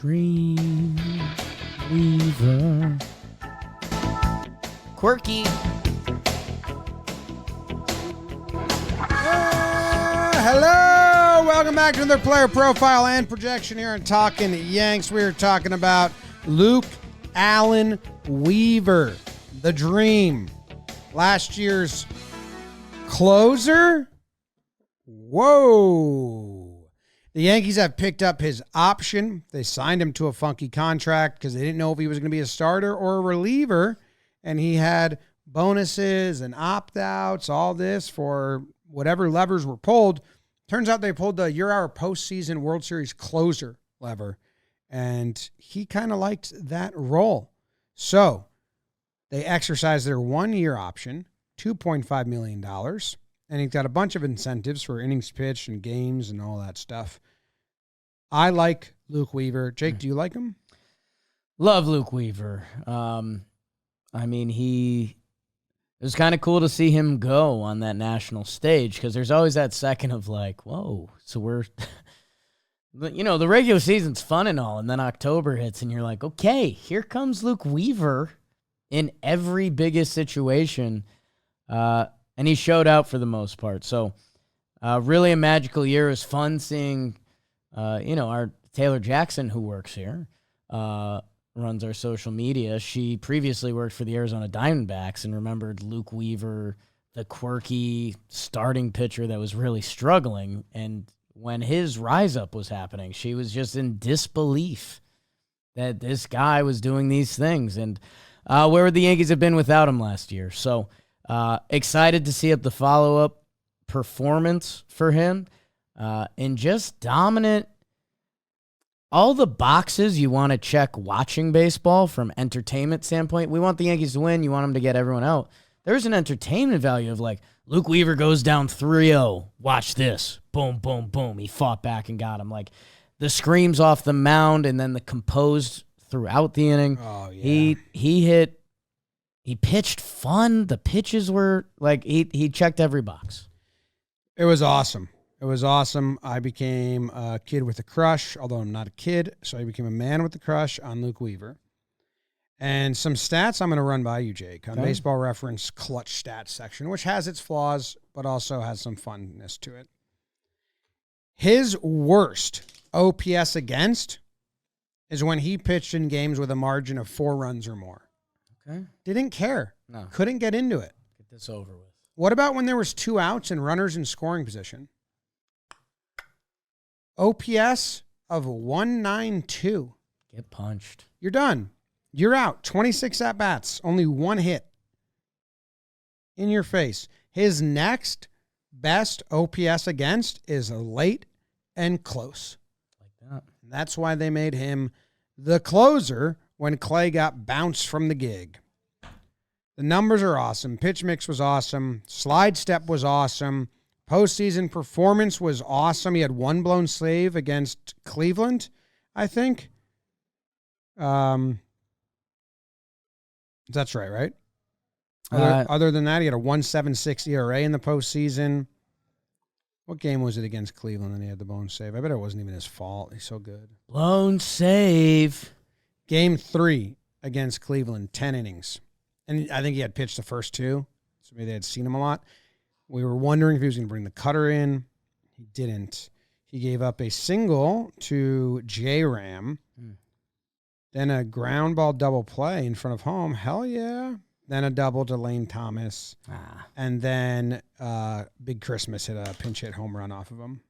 Dream Weaver. Quirky. Hello. Welcome back to another player profile and projection here on Talkin Yanks. We are talking about Luke Allen Weaver, the dream. Last year's closer. Whoa. The Yankees have picked up his option. They signed him to a funky contract because they didn't know if he was going to be a starter or a reliever. And he had bonuses and opt-outs, all this for whatever levers were pulled. Turns out they pulled the our postseason World Series closer lever. And he kind of liked that role. So they exercised their 1-year option, $2.5 million. And he's got a bunch of incentives for innings pitched and games and all that stuff. I like Luke Weaver. Jake, do you like him? Love Luke Weaver. I mean, it was kind of cool to see him go on that national stage because there's always that second of like, whoa, so we're, the regular season's fun and all, and then October hits and you're like, okay, here comes Luke Weaver in every biggest situation. And he showed out for the most part. So really a magical year. It was fun seeing, our Taylor Jackson, who works here, runs our social media. She previously worked for the Arizona Diamondbacks and remembered Luke Weaver, the quirky starting pitcher that was really struggling. And when his rise up was happening, she was just in disbelief that this guy was doing these things. And where would the Yankees have been without him last year? So excited to see the follow-up performance for him and just dominant. All the boxes you want to check watching baseball from entertainment standpoint. We want the Yankees to win. You want them to get everyone out. There's an entertainment value of like, Luke Weaver goes down 3-0. Watch this. Boom, boom, boom. He fought back and got him. Like the screams off the mound and then the composed throughout the inning. Oh, yeah. He pitched fun. The pitches were like, he checked every box. It was awesome. It was awesome. I became a kid with a crush, although I'm not a kid, so I became a man with a crush on Luke Weaver. And some stats I'm going to run by you, Jake, on Baseball Reference clutch stats section, which has its flaws, but also has some funness to it. His worst OPS against is when he pitched in games with a margin of 4 runs or more. Okay. Didn't care. No. Couldn't get into it. Get this over with. What about when there was 2 outs and runners in scoring position? OPS of 192. Get punched. You're done. You're out. 26 at-bats. Only 1 hit. In your face. His next best OPS against is late and close. Like that. That's why they made him the closer when Clay got bounced from the gig. The numbers are awesome. Pitch mix was awesome. Slide step was awesome. Postseason performance was awesome. He had 1 blown save against Cleveland, I think. That's right? Other than that, he had a 1.76 ERA in the postseason. What game was it against Cleveland and he had the blown save? I bet it wasn't even his fault. He's so good. Blown save. Game 3 against Cleveland, 10 innings. And I think he had pitched the first 2, so maybe they had seen him a lot. We were wondering if he was going to bring the cutter in. He didn't. He gave up a single to J-Ram. Then a ground ball double play in front of home. Hell yeah. Then a double to Lane Thomas. And then Big Christmas hit a pinch hit home run off of him.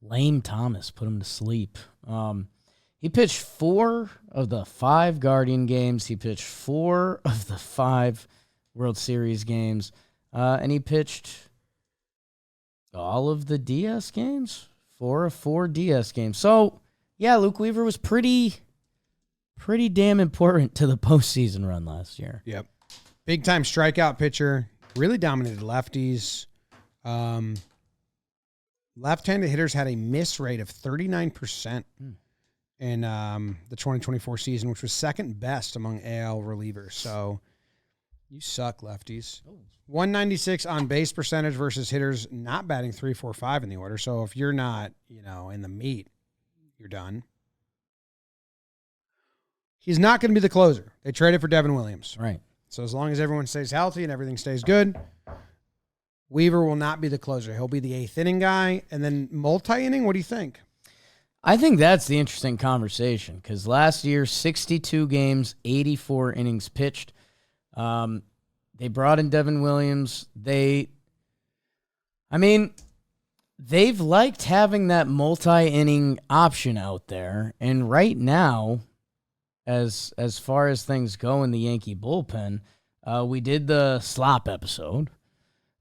Lane Thomas put him to sleep. He pitched 4 of the 5 Guardian games. He pitched 4 of the 5 World Series games. And he pitched all of the DS games, 4 of 4 DS games. So, yeah, Luke Weaver was pretty damn important to the postseason run last year. Yep. Big-time strikeout pitcher. Really dominated lefties. Left-handed hitters had a miss rate of 39% in the 2024 season, which was second best among AL relievers. So you suck, lefties. 196 on base percentage versus hitters not batting 3, 4, 5 in the order. So if you're not, in the meat, you're done. he's not going to be the closer. They traded for Devin Williams. Right. So as long as everyone stays healthy and everything stays good, Weaver will not be the closer. He'll be the 8th inning guy. And then multi-inning, what do you think? I think that's the interesting conversation because last year, 62 games, 84 innings pitched. They brought in Devin Williams. They've liked having that multi-inning option out there. And right now, as far as things go in the Yankee bullpen, we did the slop episode.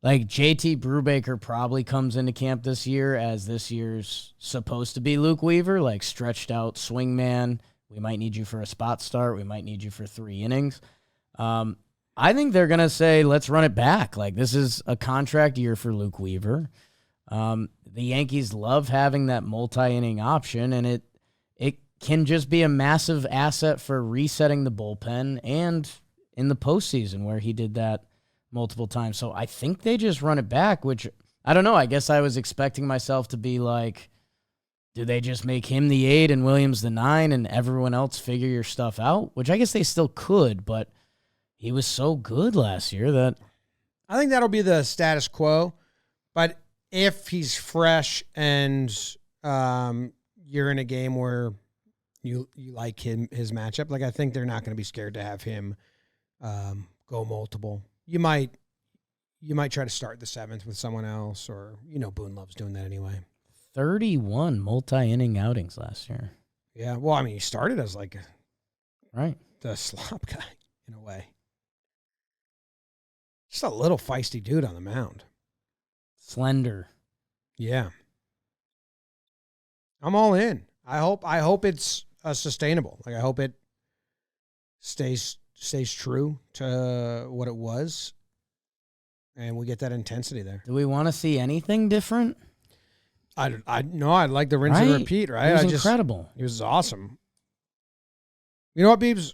Like, JT Brubaker probably comes into camp this year as this year's supposed to be Luke Weaver, like stretched out swingman. We might need you for a spot start. We might need you for 3 innings. I think they're going to say, let's run it back. Like, this is a contract year for Luke Weaver. The Yankees love having that multi-inning option, and it can just be a massive asset for resetting the bullpen and in the postseason where he did that multiple times. So I think they just run it back, which I don't know. I guess I was expecting myself to be like, do they just make him the 8 and Williams the 9 and everyone else figure your stuff out? Which I guess they still could, but he was so good last year that I think that'll be the status quo. But if he's fresh and you're in a game where you like his matchup, like I think they're not going to be scared to have him go multiple. You might try to start the 7th with someone else, or Boone loves doing that anyway. 31 multi-inning outings last year. Yeah, well, I mean, he started as like the slop guy in a way. Just a little feisty dude on the mound. Slender. Yeah. I'm all in. I hope it's sustainable. Like I hope it stays true to what it was, and we get that intensity there. Do we want to see anything different? I know I'd like the rinse and repeat, right? It was incredible. It was awesome. You know what, Beebs?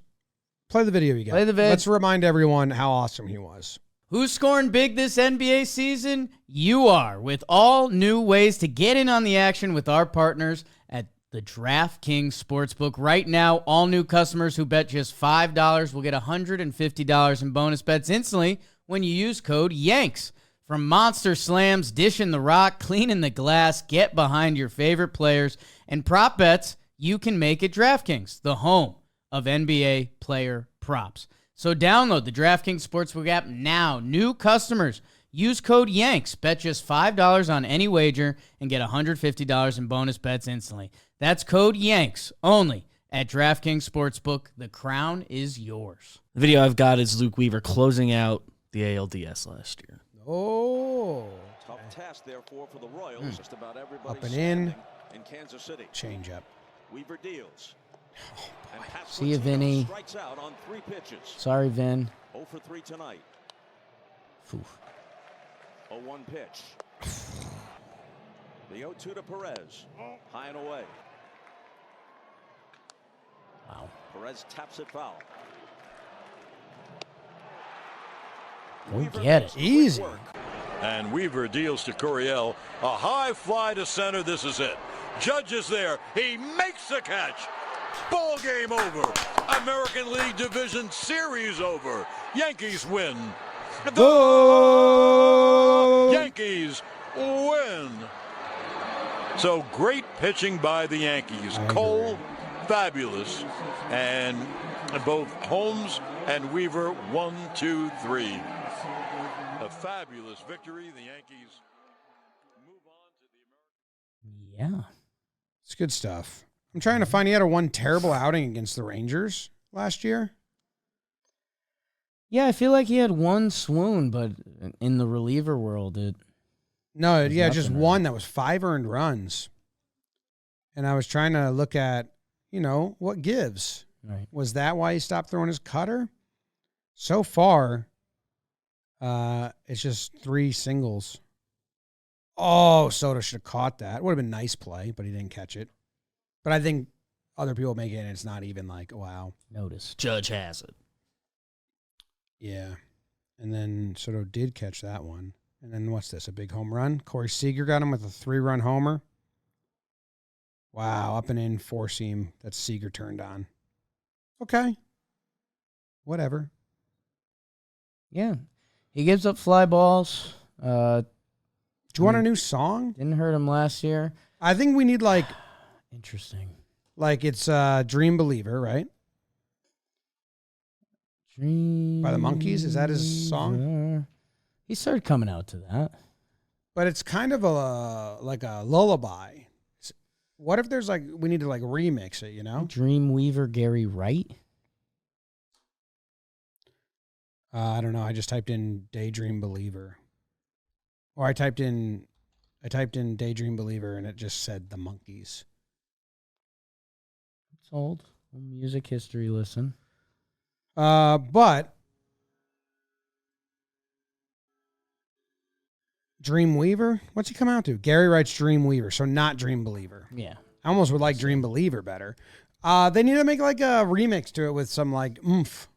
Play the video you got. Play the vid. Let's remind everyone how awesome he was. Who's scoring big this NBA season? You are, with all new ways to get in on the action with our partners at the DraftKings Sportsbook. Right now, all new customers who bet just $5 will get $150 in bonus bets instantly when you use code YANKS. From monster slams, dishing the rock, cleaning the glass, get behind your favorite players, and prop bets you can make at DraftKings, the home of NBA player props. So download the DraftKings Sportsbook app now. New customers, use code YANKS. Bet just $5 on any wager and get $150 in bonus bets instantly. That's code YANKS only at DraftKings Sportsbook. The crown is yours. The video I've got is Luke Weaver closing out the ALDS last year. Oh. Tough task, therefore, for the Royals. Just about everybody up and in Kansas City. Change up. Weaver deals. See you, Vinny. Strikes out on 3 pitches. Sorry, Vin. 0 for 3 tonight. Oof. 0-1 pitch. The 0-2 to Perez. High and away. Wow. Perez taps it foul. Go get it. Easy. And Weaver deals to Curiel. A high fly to center. This is it. Judge is there. He makes the catch. Ball game over. American League Division Series over. Yankees win. The Yankees win. So great pitching by the Yankees. Cole, fabulous. And both Holmes and Weaver, 1, 2, 3. A fabulous victory. The Yankees move on to the American. Yeah. It's good stuff. I'm trying to find, he had one terrible outing against the Rangers last year. Yeah, I feel like he had one swoon, but in the reliever world, Just one that was 5 earned runs. And I was trying to look at, what gives. Right. Was that why he stopped throwing his cutter? So far, it's just 3 singles. Oh, Soto should have caught that. Would have been a nice play, but he didn't catch it. But I think other people make it, and it's not even like, wow. Noticed. Judge has it. Yeah. And then Soto did catch that one. And then what's this, a big home run? Corey Seager got him with a 3-run homer. Wow, up and in 4-seam that Seager turned on. Okay. Whatever. Yeah. He gives up fly balls. Do you want a new song? Didn't hurt him last year. I think we need Interesting. it's Dream Believer, right? Dream By the Monkees. Is that his song? He started coming out to that. But it's kind of a lullaby. What if there's we need to remix it, you know? Dreamweaver Gary Wright. I don't know. I just typed in Daydream Believer. Or I typed in Daydream Believer and it just said the Monkees. It's old. Music history listen. But Dreamweaver? What's he come out to? Gary Wright's Dreamweaver, so not Dream Believer. Yeah. I almost would like Dream Believer better. They need to make a remix to it with some oomph.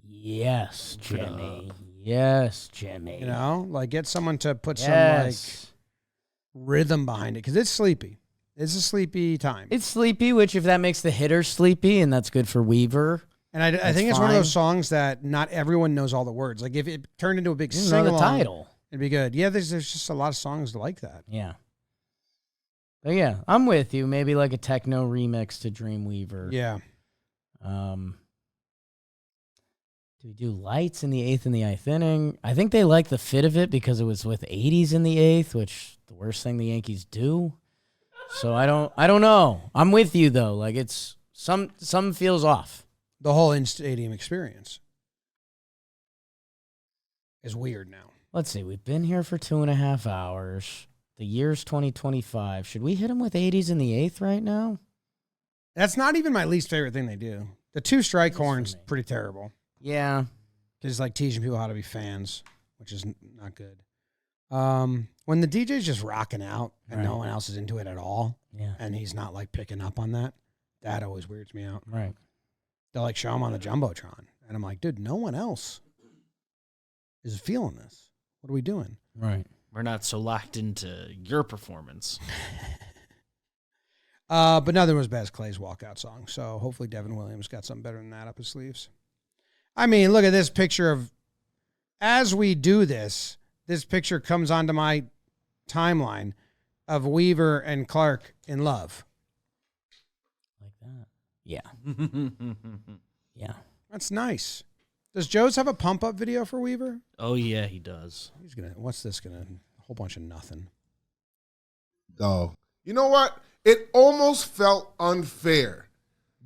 Yes, Jimmy. Yes, Jimmy. You know, get someone to put Yes. some rhythm behind it because it's sleepy. It's a sleepy time. It's sleepy, which if that makes the hitter sleepy, and that's good for Weaver. And I That's think it's one of fine. those songs that not everyone knows all the words. If it turned into a big You know the sing-along, title. it'd be good. Yeah, there's just a lot of songs like that. Yeah. But yeah, I'm with you. Maybe a techno remix to Dreamweaver. Yeah. Do we do lights in the 8th and the 9th inning? I think they like the fit of it because it was with 80s in the 8th, which the worst thing the Yankees do. So I don't know. I'm with you though. It's some feels off. The whole in-stadium experience is weird now. Let's see. We've been here for 2.5 hours. The year's 2025. Should we hit them with 80s in the 8th right now? That's not even my least favorite thing they do. The 2 strike for horns, me. pretty terrible. Yeah. It's teaching people how to be fans, which is not good. When the DJ's just rocking out and no Right. one else is into it at all, Yeah. and he's not picking up on that, that always weirds me out. Right. They'll show him on the Jumbotron, and I'm like, dude, no one else is feeling this. What are we doing? Right. We're not so locked into your performance. But nothing was bad as Clay's walkout song. So hopefully Devin Williams got something better than that up his sleeves. I mean, look at this picture of, as we do this picture comes onto my timeline of Weaver and Clark in love. Like that. Yeah. Yeah. That's nice. Does Joe's have a pump up video for Weaver? Oh, yeah, he does. What's this gonna, a whole bunch of nothing. Dog. You know what? It almost felt unfair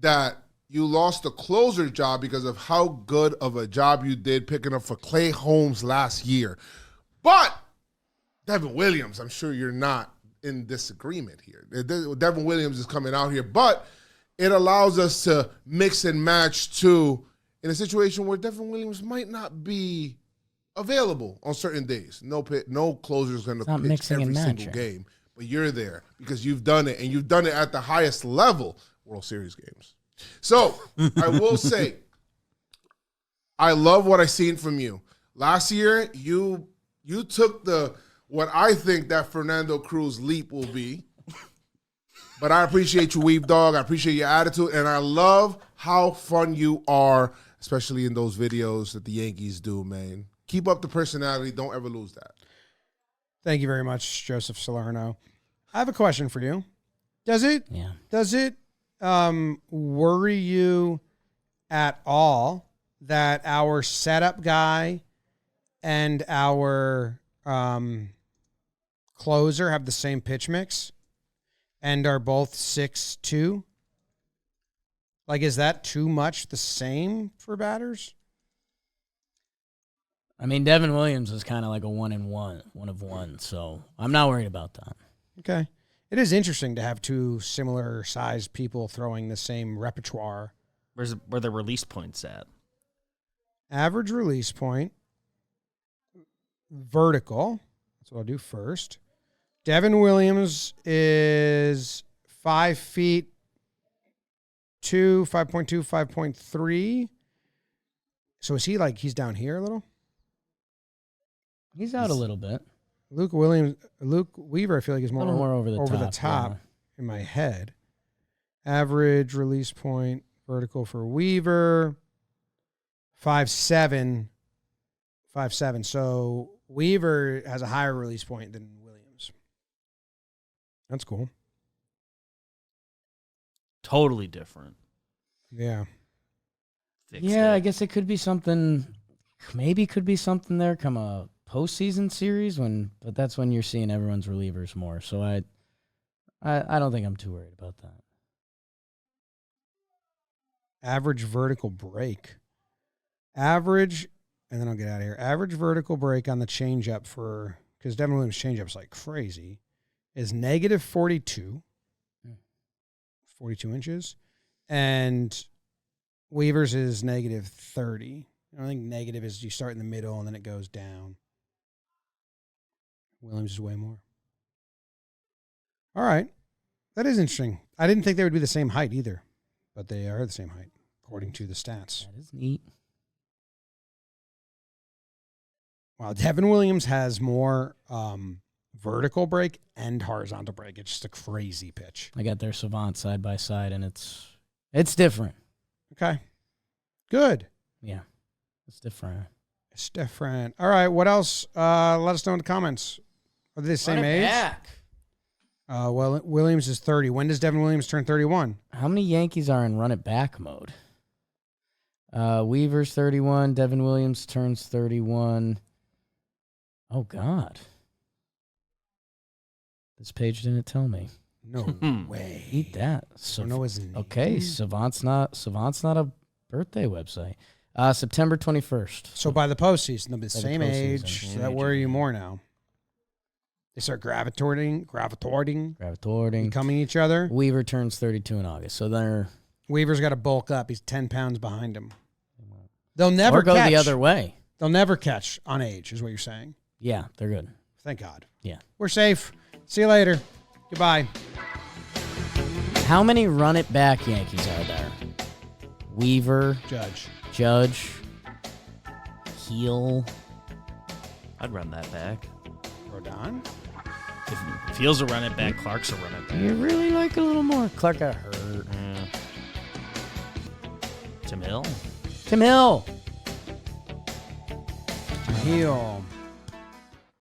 that you lost the closer job because of how good of a job you did picking up for Clay Holmes last year. But Devin Williams, I'm sure you're not in disagreement here. Devin Williams is coming out here, but it allows us to mix and match too in a situation where Devin Williams might not be available on certain days. No closer is going to not pitch mixing every and single matching. game, but you're there because you've done it, and you've done it at the highest level, World Series games. So I will say, I love what I seen from you. Last year, you took what I think that Fernando Cruz leap will be. But I appreciate you, Weave Dog. I appreciate your attitude, and I love how fun you are, especially in those videos that the Yankees do, man. Keep up the personality. Don't ever lose that. Thank you very much, Joseph Salerno. I have a question for you. Does it worry you at all that our setup guy and our closer have the same pitch mix and are both 6'2"? Is that too much the same for batters? I mean, Devin Williams is kind of like a one of one, so I'm not worried about that. Okay. It is interesting to have two similar sized people throwing the same repertoire. Where the release point's at? Average release point, vertical. That's what I'll do first. Devin Williams is 5 feet 2, 5.2, 5.3. So is he he's down here a little? He's out a little bit. Luke Weaver, I feel like is A more little more over the top. in my head. Average release point vertical for Weaver, 5.7. 5.7. So Weaver has a higher release point than Williams. That's cool. Totally different. Yeah. Fixed Yeah, it. I guess it could be something. Maybe could be something there come a postseason series but that's when you're seeing everyone's relievers more. So I don't think I'm too worried about that. Average vertical break. Average, and then I'll get out of here. Average vertical break on the changeup because Devin Williams' changeup's like crazy, is negative 42. 42 inches. And Weaver's is negative 30. I think negative is you start in the middle and then it goes down. Williams is way more. All right. That is interesting. I didn't think they would be the same height either, but they are the same height, according to the stats. That is neat. Wow, Devin Williams has more vertical break and horizontal break. It's just a crazy pitch. I got their Savant side by side, and it's different. Okay. Good. Yeah, it's different. It's different. All right, what else? Let us know in the comments. Are they the same Run it age? back. Well, Williams is 30. When does Devin Williams turn 31? How many Yankees are in run it back mode? Weaver's 31. Devin Williams turns 31. Oh, God. This page didn't tell me. No way. Eat that. Don't know his name. Okay, Savant's not a birthday website. September 21st. So by the postseason, they'll be the By the same postseason. age. Same So that age, worry you more now. They start gravitating, becoming each other. Weaver turns 32 in August. So they're Weaver's got to bulk up. He's 10 pounds behind him. They'll never or go catch. the other way. They'll never catch on age, is what you're saying. Yeah, they're good. Thank God. Yeah. We're safe. See you later. Goodbye. How many run it back Yankees are there? Weaver, Judge. Heel. I'd run that back. Rodon. If Fields will run it back, Clark's will run it back. You really like a little more. Clark got hurt. Tim Hill. Tim Hill. Heel.